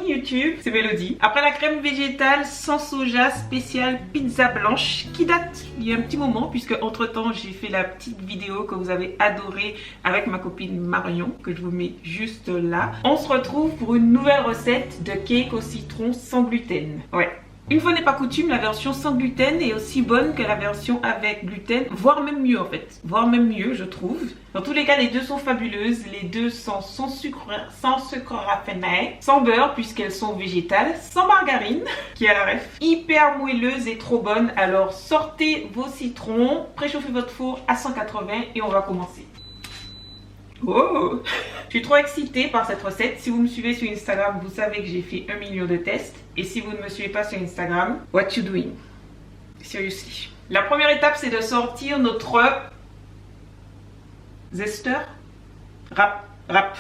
YouTube, c'est Mélodie. Après la crème végétale sans soja spéciale pizza blanche qui date il y a un petit moment puisque entre temps j'ai fait la petite vidéo que vous avez adorée avec ma copine Marion que je vous mets juste là. On se retrouve pour une nouvelle recette de cake au citron sans gluten. Ouais. Une fois n'est pas coutume, la version sans gluten est aussi bonne que la version avec gluten, voire même mieux en fait. Voire même mieux, je trouve. Dans tous les cas, les deux sont fabuleuses. Les deux sont sans sucre raffiné, sans beurre puisqu'elles sont végétales, sans margarine, qui est à la ref, hyper moelleuse et trop bonne. Alors sortez vos citrons, préchauffez votre four à 180 et on va commencer. Oh, je suis trop excitée par cette recette. Si vous me suivez sur Instagram, vous savez que j'ai fait 1 million de tests. Et si vous ne me suivez pas sur Instagram, what you doing? Seriously. La première étape, c'est de sortir notre zester. Râpe.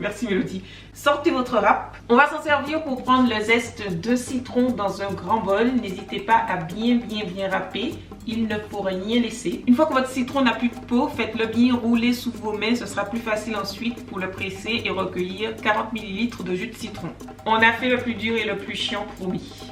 Merci Mélodie. Sortez votre râpe. On va s'en servir pour prendre le zeste de citron dans un grand bol. N'hésitez pas à bien râper. Il ne faut rien laisser. Une fois que votre citron n'a plus de peau, faites-le bien rouler sous vos mains. Ce sera plus facile ensuite pour le presser et recueillir 40 ml de jus de citron. On a fait le plus dur et le plus chiant, promis.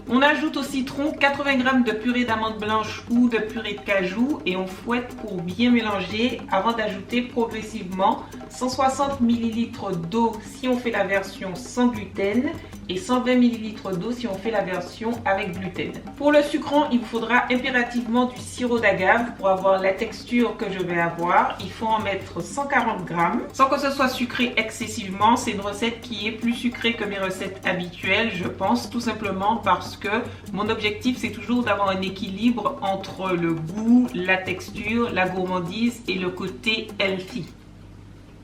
On ajoute au citron 80 g de purée d'amandes blanches ou de purée de cajou et on fouette pour bien mélanger avant d'ajouter progressivement 160 ml d'eau si on fait la version sans gluten et 120 ml d'eau si on fait la version avec gluten. Pour le sucrant, il vous faudra impérativement du sirop d'agave pour avoir la texture que je vais avoir. Il faut en mettre 140 g sans que ce soit sucré excessivement. C'est une recette qui est plus sucrée que mes recettes habituelles, je pense, tout simplement parce que mon objectif c'est toujours d'avoir un équilibre entre le goût, la texture, la gourmandise et le côté healthy.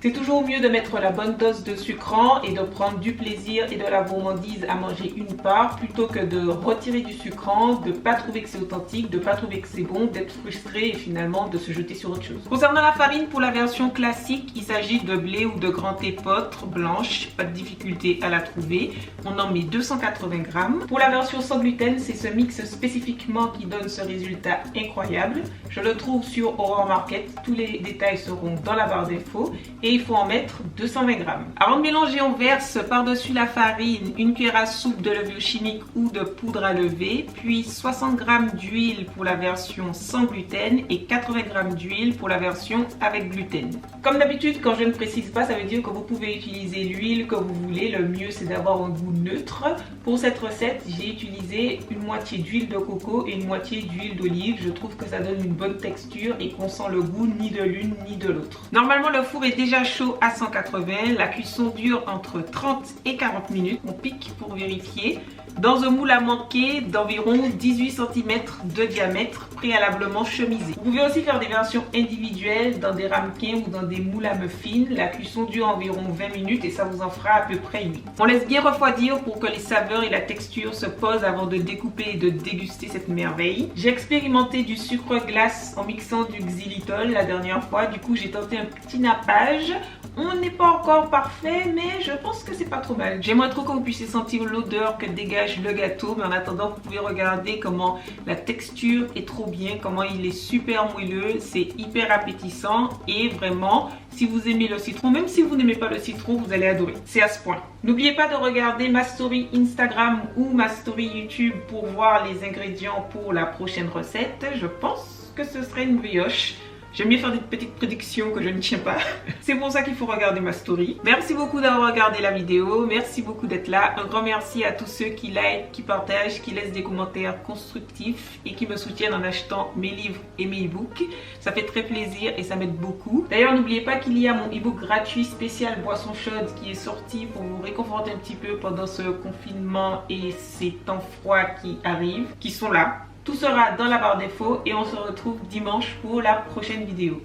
C'est toujours mieux de mettre la bonne dose de sucrant et de prendre du plaisir et de la gourmandise à manger une part plutôt que de retirer du sucrant, de ne pas trouver que c'est authentique, de ne pas trouver que c'est bon, d'être frustré et finalement de se jeter sur autre chose. Concernant la farine, pour la version classique, il s'agit de blé ou de grand épeautre blanche, pas de difficulté à la trouver. On en met 280 g. Pour la version sans gluten, c'est ce mix spécifiquement qui donne ce résultat incroyable. Je le trouve sur Aurore Market, tous les détails seront dans la barre d'infos. Et il faut en mettre 220 g. Avant de mélanger, on verse par-dessus la farine une cuillère à soupe de levure chimique ou de poudre à lever, puis 60 g d'huile pour la version sans gluten et 80 g d'huile pour la version avec gluten. Comme d'habitude, quand je ne précise pas, ça veut dire que vous pouvez utiliser l'huile que vous voulez. Le mieux, c'est d'avoir un goût neutre. Pour cette recette, j'ai utilisé une moitié d'huile de coco et une moitié d'huile d'olive. Je trouve que ça donne une bonne texture et qu'on sent le goût ni de l'une ni de l'autre. Normalement, le four est déjà chaud à 180, la cuisson dure entre 30 et 40 minutes, on pique pour vérifier, dans un moule à manquer d'environ 18 cm de diamètre préalablement chemisé. Vous pouvez aussi faire des versions individuelles dans des ramequins ou dans des moules à muffins, la cuisson dure environ 20 minutes et ça vous en fera à peu près 8. On laisse bien refroidir pour que les saveurs et la texture se posent avant de découper et de déguster cette merveille. J'ai expérimenté du sucre glace en mixant du xylitol la dernière fois, du coup j'ai tenté un petit nappage. On n'est pas encore parfait, mais je pense que c'est pas trop mal. J'aimerais trop que vous puissiez sentir l'odeur que dégage le gâteau, mais en attendant, vous pouvez regarder comment la texture est trop bien, comment il est super moelleux, c'est hyper appétissant et vraiment, si vous aimez le citron, même si vous n'aimez pas le citron, vous allez adorer. C'est à ce point. N'oubliez pas de regarder ma story Instagram ou ma story YouTube pour voir les ingrédients pour la prochaine recette. Je pense que ce serait une brioche. J'aime mieux faire des petites prédictions que je ne tiens pas. C'est pour ça qu'il faut regarder ma story. Merci beaucoup d'avoir regardé la vidéo. Merci beaucoup d'être là. Un grand merci à tous ceux qui like, qui partagent, qui laissent des commentaires constructifs et qui me soutiennent en achetant mes livres et mes e-books. Ça fait très plaisir et ça m'aide beaucoup. D'ailleurs, n'oubliez pas qu'il y a mon e-book gratuit spécial boisson chaude qui est sorti pour vous réconforter un petit peu pendant ce confinement et ces temps froids qui arrivent, qui sont là. Tout sera dans la barre d'infos et on se retrouve dimanche pour la prochaine vidéo.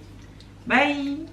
Bye!